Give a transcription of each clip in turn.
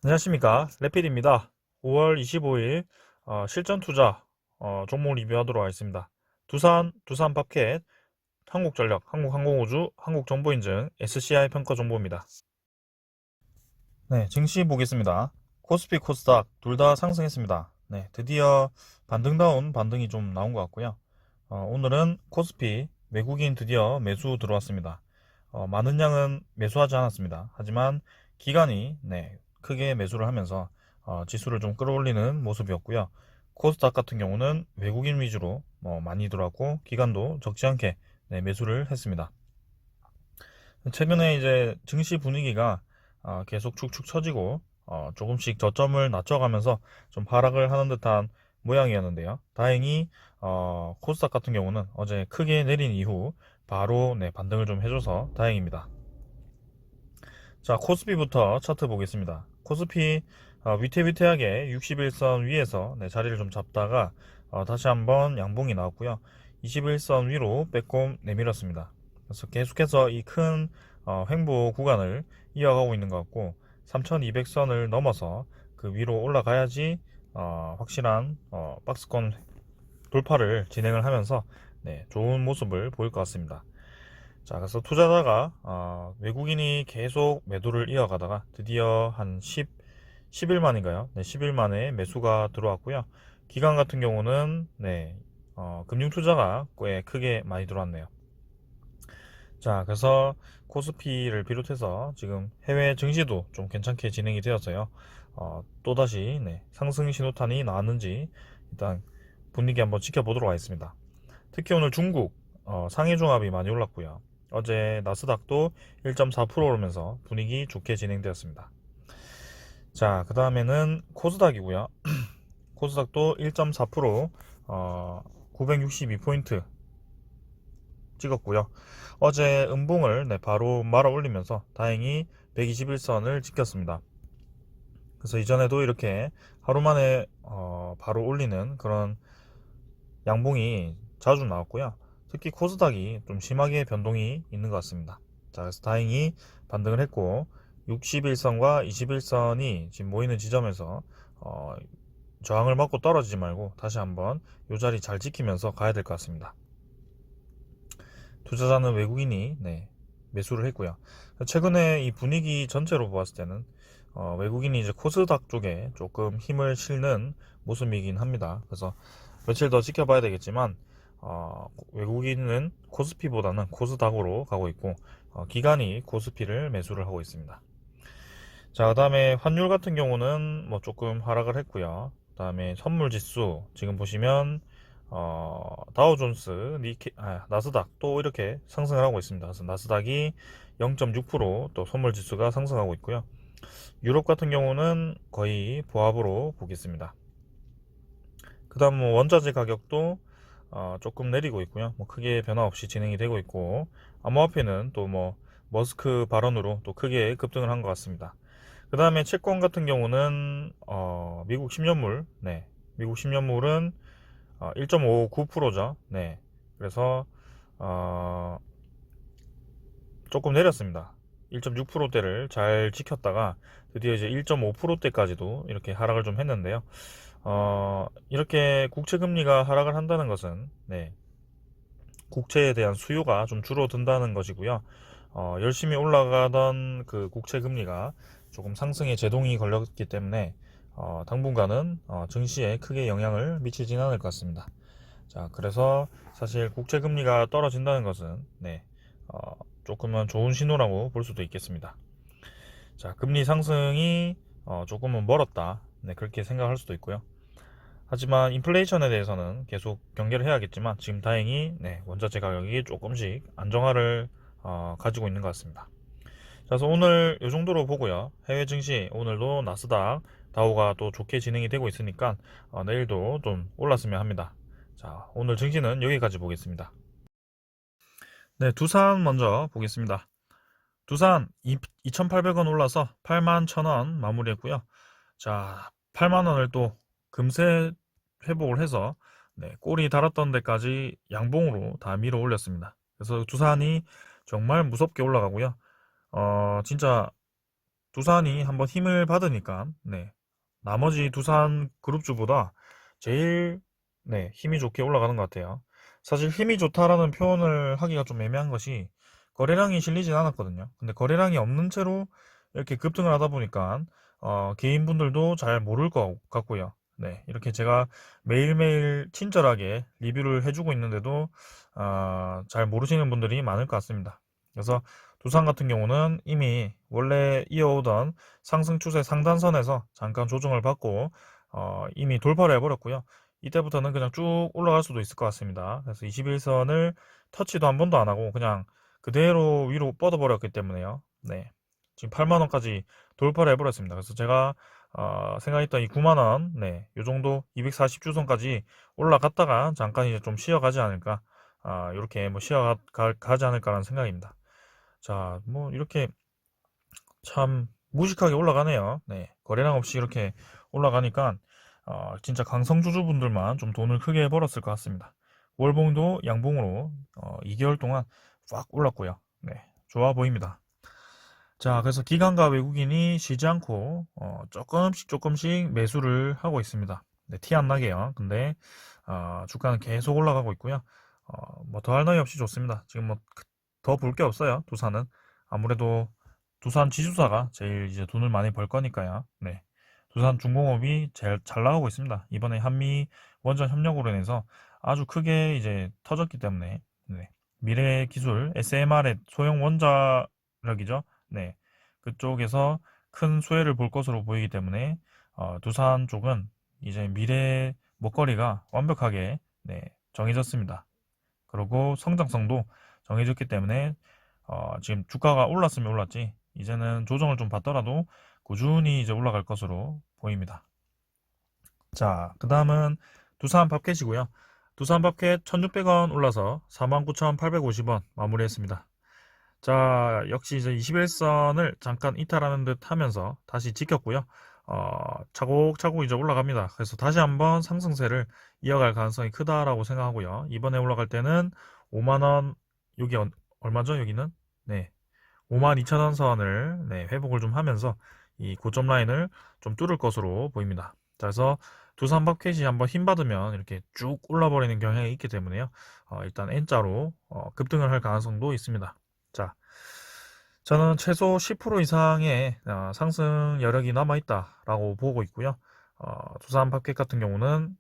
안녕하십니까, 레필입니다. 5월 25일 실전 투자 종목 리뷰하도록 하겠습니다. 두산 팝켓, 한국전력, 한국항공우주, 한국정보인증, SCI 평가 정보입니다. 네, 증시 보겠습니다. 코스피, 코스닥 둘 다 상승했습니다. 네, 드디어 반등다운 반등이 좀 나온 것 같고요. 오늘은 코스피 외국인 드디어 매수 들어왔습니다. 많은 양은 매수하지 않았습니다. 하지만 기관이 크게 매수를 하면서 지수를 좀 끌어올리는 모습이었고요. 코스닥 같은 경우는 외국인 위주로 많이 들어왔고 기관도 적지 않게 매수를 했습니다. 최근에 이제 증시 분위기가 계속 축축 처지고 조금씩 저점을 낮춰가면서 좀 하락을 하는 듯한 모양이었는데요. 다행히 코스닥 같은 경우는 어제 크게 내린 이후 바로 반등을 좀 해줘서 다행입니다. 자, 코스피부터 차트 보겠습니다. 코스피 위태위태하게 61선 위에서 자리를 좀 잡다가 다시 한번 양봉이 나왔고요. 21선 위로 빼꼼 내밀었습니다. 그래서 계속해서 이 큰 횡보 구간을 이어가고 있는 것 같고 3200선을 넘어서 그 위로 올라가야지 확실한 박스권 돌파를 진행을 하면서 좋은 모습을 보일 것 같습니다. 자, 그래서 투자자가 외국인이 계속 매도를 이어가다가 드디어 한 10일 만인가요? 10일 만에 매수가 들어왔고요. 기관 같은 경우는 금융 투자가 꽤 크게 많이 들어왔네요. 자, 그래서 코스피를 비롯해서 지금 해외 증시도 좀 괜찮게 진행이 되어서요. 또다시 상승 신호탄이 나왔는지 일단 분위기 한번 지켜보도록 하겠습니다. 특히 오늘 중국 상해종합이 많이 올랐고요. 어제 나스닥도 1.4% 오르면서 분위기 좋게 진행되었습니다. 자, 그 다음에는 코스닥이고요. 코스닥도 1.4% 962포인트 찍었고요. 어제 음봉을 바로 말아 올리면서 다행히 121선을 지켰습니다. 그래서 이전에도 이렇게 하루 만에 바로 올리는 그런 양봉이 자주 나왔고요. 특히 코스닥이 좀 심하게 변동이 있는 것 같습니다. 자, 그래서 다행히 반등을 했고 61선과 21선이 지금 모이는 지점에서 저항을 맞고 떨어지지 말고 다시 한번 이 자리 잘 지키면서 가야 될 것 같습니다. 투자자는 외국인이 매수를 했고요. 최근에 이 분위기 전체로 보았을 때는 외국인이 이제 코스닥 쪽에 조금 힘을 실는 모습이긴 합니다. 그래서 며칠 더 지켜봐야 되겠지만 외국인은 코스피보다는 코스닥으로 가고 있고 기관이 코스피를 매수를 하고 있습니다. 자, 그 다음에 환율 같은 경우는 뭐 조금 하락을 했고요. 그 다음에 선물 지수 지금 보시면 다우존스, 나스닥 또 이렇게 상승을 하고 있습니다. 그래서 나스닥이 0.6%또 선물 지수가 상승하고 있고요. 유럽 같은 경우는 거의 보합으로 보겠습니다. 그 다음 뭐 원자재 가격도 조금 내리고 있고요. 뭐 크게 변화 없이 진행이 되고 있고 암호화폐는 또 뭐 머스크 발언으로 또 크게 급등을 한 것 같습니다. 그 다음에 채권 같은 경우는 미국 10년물, 미국 10년물은 1.59%죠. 그래서 조금 내렸습니다. 1.6%대를 잘 지켰다가 드디어 이제 1.5%대까지도 이렇게 하락을 좀 했는데요. 이렇게 국채 금리가 하락을 한다는 것은 국채에 대한 수요가 좀 줄어든다는 것이고요. 열심히 올라가던 그 국채 금리가 조금 상승에 제동이 걸렸기 때문에 당분간은 증시에 크게 영향을 미치진 않을 것 같습니다. 자, 그래서 사실 국채 금리가 떨어진다는 것은 조금은 좋은 신호라고 볼 수도 있겠습니다. 자, 금리 상승이 조금은 멀었다. 그렇게 생각할 수도 있고요. 하지만 인플레이션에 대해서는 계속 경계를 해야겠지만 지금 다행히 원자재 가격이 조금씩 안정화를 가지고 있는 것 같습니다. 그래서 오늘 이 정도로 보고요. 해외 증시 오늘도 나스닥, 다우가 또 좋게 진행이 되고 있으니까 내일도 좀 올랐으면 합니다. 자, 오늘 증시는 여기까지 보겠습니다. 네, 두산 먼저 보겠습니다. 두산 2,800원 올라서 81,000원 마무리했고요. 자, 8만원을 또 금세 회복을 해서 꼬리 달았던 데까지 양봉으로 다 밀어 올렸습니다. 그래서 두산이 정말 무섭게 올라가고요. 진짜 두산이 한번 힘을 받으니까, 네, 나머지 두산 그룹주보다 제일, 네, 힘이 좋게 올라가는 것 같아요. 사실 힘이 좋다라는 표현을 하기가 좀 애매한 것이 거래량이 실리진 않았거든요. 근데 거래량이 없는 채로 이렇게 급등을 하다 보니까 개인분들도 잘 모를 것 같고요. 네, 이렇게 제가 매일매일 친절하게 리뷰를 해주고 있는데도 잘 모르시는 분들이 많을 것 같습니다. 그래서 두산 같은 경우는 이미 원래 이어오던 상승 추세 상단선에서 잠깐 조정을 받고 이미 돌파를 해버렸고요. 이때부터는 그냥 쭉 올라갈 수도 있을 것 같습니다. 그래서 21선을 터치도 한 번도 안 하고 그냥 그대로 위로 뻗어버렸기 때문에요. 네, 지금 8만원까지 돌파를 해버렸습니다. 그래서 제가 생각했던 이 9만원, 네, 요 정도 240주선까지 올라갔다가 잠깐 이제 좀 쉬어가지 않을까, 이렇게 뭐 쉬어가지 않을까라는 생각입니다. 자, 뭐 이렇게 참 무식하게 올라가네요. 네, 거래량 없이 이렇게 올라가니까 진짜 강성주주분들만 좀 돈을 크게 벌었을 것 같습니다. 월봉도 양봉으로 2개월 동안 꽉 올랐고요. 네, 좋아 보입니다. 자, 그래서 기관과 외국인이 쉬지 않고 조금씩 매수를 하고 있습니다. 네, 티 안 나게요. 근데 주가는 계속 올라가고 있고요. 뭐 더할 나위 없이 좋습니다. 지금 뭐 더 볼 게 없어요. 두산은 아무래도 두산 지주사가 제일 이제 돈을 많이 벌 거니까요. 네, 두산 중공업이 제일 잘 나가고 있습니다. 이번에 한미 원전 협력으로 인해서 아주 크게 이제 터졌기 때문에, 네, 미래 기술 SMR의 소형 원자력이죠. 네, 그쪽에서 큰 수혜를 볼 것으로 보이기 때문에 두산 쪽은 이제 미래 먹거리가 완벽하게, 네, 정해졌습니다. 그리고 성장성도 정해졌기 때문에 지금 주가가 올랐으면 올랐지 이제는 조정을 좀 받더라도 꾸준히 이제 올라갈 것으로 보입니다. 자, 그 다음은 두산 밥켓이고요. 두산 밥켓 1600원 올라서 49,850원 마무리했습니다. 자, 역시 이제 21선을 잠깐 이탈하는 듯 하면서 다시 지켰고요. 차곡차곡 이제 올라갑니다. 그래서 다시 한번 상승세를 이어갈 가능성이 크다라고 생각하고요. 이번에 올라갈 때는 5만원, 여기 얼마죠? 여기는? 네, 52,000원 선을, 네, 회복을 좀 하면서 이 고점 라인을 좀 뚫을 것으로 보입니다. 자, 그래서 두산 밥켓이 한번 힘 받으면 이렇게 쭉 올라버리는 경향이 있기 때문에요. 일단 N자로 급등을 할 가능성도 있습니다. 자, 저는 최소 10% 이상의 상승 여력이 남아있다라고 보고 있고요. 두산 밥켓 같은 경우는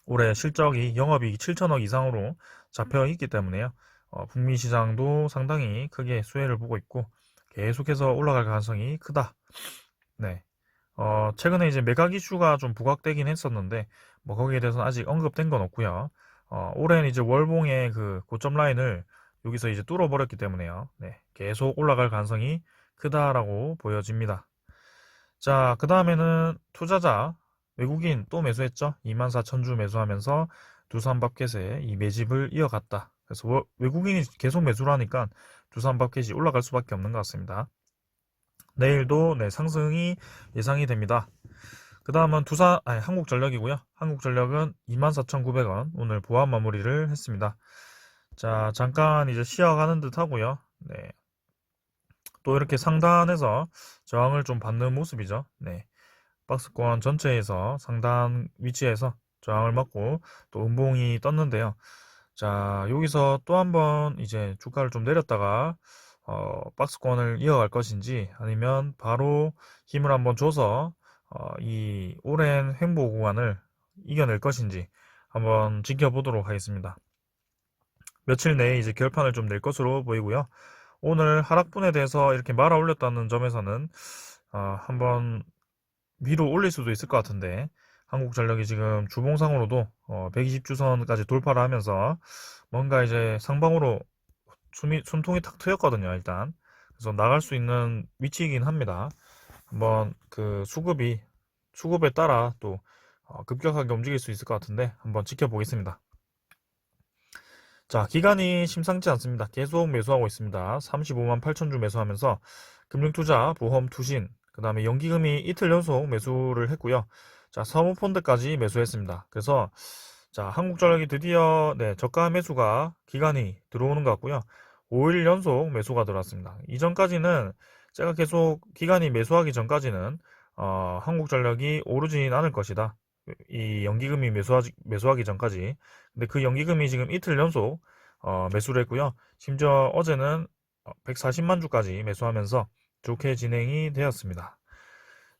올해 실적이 영업이익 7천억 이상으로 잡혀 있기 때문에요. 북미 시장도 상당히 크게 수혜를 보고 있고 계속해서 올라갈 가능성이 크다. 네. 최근에 이제 매각 이슈가 좀 부각되긴 했었는데 뭐 거기에 대해서는 아직 언급된 건 없고요. 올해는 이제 월봉의 그 고점 라인을 여기서 이제 뚫어버렸기 때문에요. 네, 계속 올라갈 가능성이 크다라고 보여집니다. 자, 그 다음에는 투자자 외국인 또 매수했죠. 24,000주 매수하면서 두산밥켓에 이 매집을 이어갔다. 그래서 외국인이 계속 매수를 하니까 두산밥켓이 올라갈 수밖에 없는 것 같습니다. 내일도, 네, 상승이 예상이 됩니다. 그 다음은 한국전력이고요. 한국전력은 24,900원 오늘 보합 마무리를 했습니다. 자, 잠깐 이제 쉬어가는 듯 하고요. 네, 또 이렇게 상단에서 저항을 좀 받는 모습이죠. 네, 박스권 전체에서 상단 위치에서 저항을 맞고 또 음봉이 떴는데요. 자, 여기서 또 한번 이제 주가를 좀 내렸다가 박스권을 이어갈 것인지 아니면 바로 힘을 한번 줘서 이 오랜 횡보 구간을 이겨낼 것인지 한번 지켜보도록 하겠습니다. 며칠 내에 이제 결판을 좀 낼 것으로 보이고요. 오늘 하락분에 대해서 이렇게 말아 올렸다는 점에서는 한번 위로 올릴 수도 있을 것 같은데 한국전력이 지금 주봉상으로도 120주선까지 돌파를 하면서 뭔가 이제 상방으로 숨통이 탁 트였거든요, 일단. 그래서 나갈 수 있는 위치이긴 합니다. 한번 그 수급에 따라 또 급격하게 움직일 수 있을 것 같은데 한번 지켜보겠습니다. 자, 기간이 심상치 않습니다. 계속 매수하고 있습니다. 35만 8천 주 매수하면서 금융투자, 보험, 투신, 그 다음에 연기금이 이틀 연속 매수를 했고요. 자, 사모펀드까지 매수했습니다. 그래서 자, 한국전력이 드디어, 네, 저가 매수가 기간이 들어오는 것 같고요. 5일 연속 매수가 들어왔습니다. 이전까지는 제가 계속 기관이 매수하기 전까지는 한국전력이 오르진 않을 것이다. 이 연기금이 매수하기 전까지. 근데 그 연기금이 지금 이틀 연속 매수를 했고요. 심지어 어제는 140만 주까지 매수하면서 좋게 진행이 되었습니다.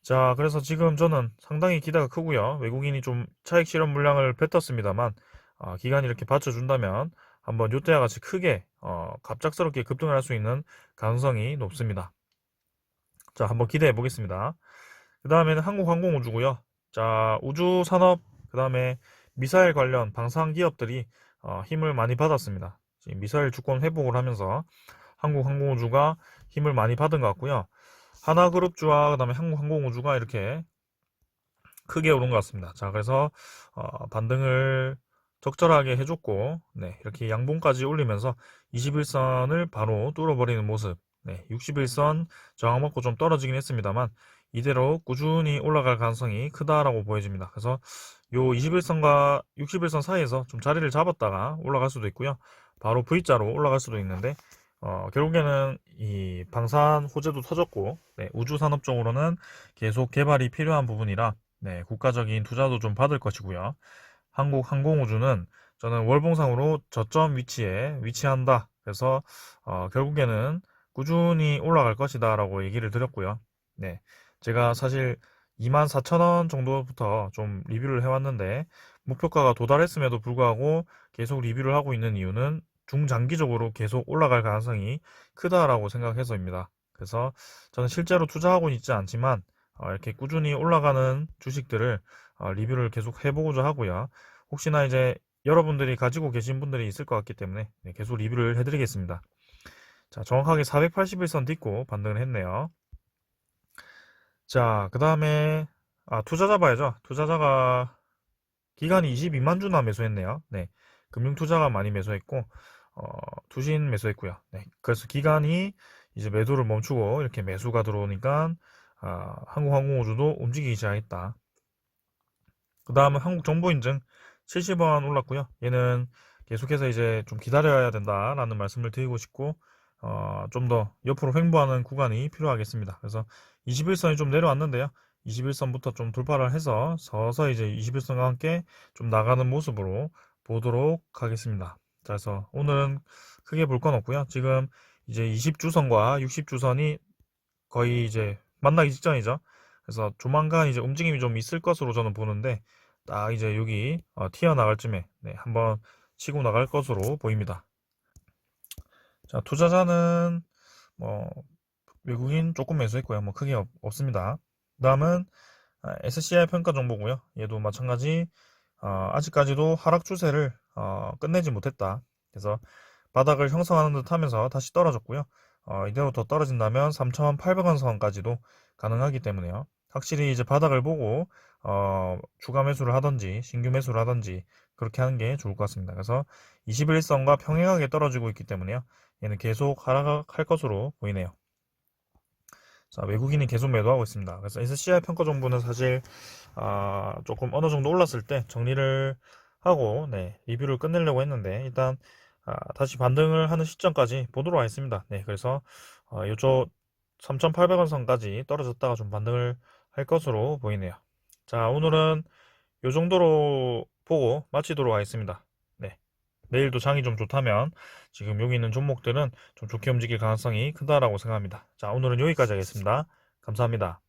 자, 그래서 지금 저는 상당히 기대가 크고요. 외국인이 좀 차익 실현 물량을 뱉었습니다만 기관이 이렇게 받쳐준다면 한번 요때와 같이 크게 갑작스럽게 급등을 할 수 있는 가능성이 높습니다. 자, 한번 기대해 보겠습니다. 그 다음에는 한국항공우주고요. 자, 우주산업, 그 다음에 미사일 관련 방산 기업들이 힘을 많이 받았습니다. 지금 미사일 주권 회복을 하면서 한국항공우주가 힘을 많이 받은 것 같고요. 하나그룹주와 그 다음에 한국항공우주가 이렇게 크게 오른 것 같습니다. 자, 그래서 반등을 적절하게 해줬고, 네, 이렇게 양봉까지 올리면서 21선을 바로 뚫어버리는 모습. 네, 61선 저항 먹고 좀 떨어지긴 했습니다만 이대로 꾸준히 올라갈 가능성이 크다라고 보여집니다. 그래서 요 21선과 61선 사이에서 좀 자리를 잡았다가 올라갈 수도 있고요. 바로 V자로 올라갈 수도 있는데 결국에는 이 방산 호재도 터졌고, 네, 우주 산업 쪽으로는 계속 개발이 필요한 부분이라 네, 국가적인 투자도 좀 받을 것이고요. 한국항공우주는 저는 월봉상으로 저점 위치에 위치한다. 그래서 결국에는 꾸준히 올라갈 것이다 라고 얘기를 드렸고요. 네, 제가 사실 24,000원 정도부터 좀 리뷰를 해왔는데 목표가가 도달했음에도 불구하고 계속 리뷰를 하고 있는 이유는 중장기적으로 계속 올라갈 가능성이 크다라고 생각해서입니다. 그래서 저는 실제로 투자하고는 있지 않지만 이렇게 꾸준히 올라가는 주식들을 리뷰를 계속 해보고자 하고요. 혹시나 이제 여러분들이 가지고 계신 분들이 있을 것 같기 때문에 네, 계속 리뷰를 해드리겠습니다. 자, 정확하게 481선 딛고 반등을 했네요. 자, 그 다음에 투자자 봐야죠. 투자자가 기간이 22만 주나 매수했네요. 네, 금융투자가 많이 매수했고 투신 매수했고요. 네, 그래서 기간이 이제 매도를 멈추고 이렇게 매수가 들어오니까 한국항공우주도 움직이기 시작했다. 그 다음은 한국정보인증 70원 올랐고요. 얘는 계속해서 이제 좀 기다려야 된다라는 말씀을 드리고 싶고 좀 더 옆으로 횡보하는 구간이 필요하겠습니다. 그래서 21선이 좀 내려왔는데요. 21선부터 좀 돌파를 해서 서서히 이제 21선과 함께 좀 나가는 모습으로 보도록 하겠습니다. 자, 그래서 오늘은 크게 볼 건 없고요. 지금 이제 20주선과 60주선이 거의 이제 만나기 직전이죠. 그래서 조만간 이제 움직임이 좀 있을 것으로 저는 보는데 딱 이제 여기 튀어나갈 쯤에 네, 한번 치고 나갈 것으로 보입니다. 자, 투자자는 뭐 외국인 조금 매수했고요. 뭐 크게 없습니다. 다음은 SCI 평가 정보고요. 얘도 마찬가지 아직까지도 하락 추세를 끝내지 못했다. 그래서 바닥을 형성하는 듯 하면서 다시 떨어졌고요. 이대로 더 떨어진다면 3,800원 선까지도 가능하기 때문에요. 확실히 이제 바닥을 보고 추가 매수를 하든지 신규 매수를 하든지 그렇게 하는 게 좋을 것 같습니다. 그래서 21선과 평행하게 떨어지고 있기 때문에요. 얘는 계속 하락할 것으로 보이네요. 자, 외국인이 계속 매도하고 있습니다. 그래서 SCI 평가 정보는 사실 조금 어느 정도 올랐을 때 정리를 하고 네, 리뷰를 끝내려고 했는데 일단 다시 반등을 하는 시점까지 보도록 하겠습니다. 네, 그래서 이쪽 3,800원 선까지 떨어졌다가 좀 반등을 할 것으로 보이네요. 자, 오늘은 이 정도로 보고 마치도록 하겠습니다. 네, 내일도 장이 좀 좋다면 지금 여기 있는 종목들은 좀 좋게 움직일 가능성이 크다라고 생각합니다. 자, 오늘은 여기까지 하겠습니다. 감사합니다.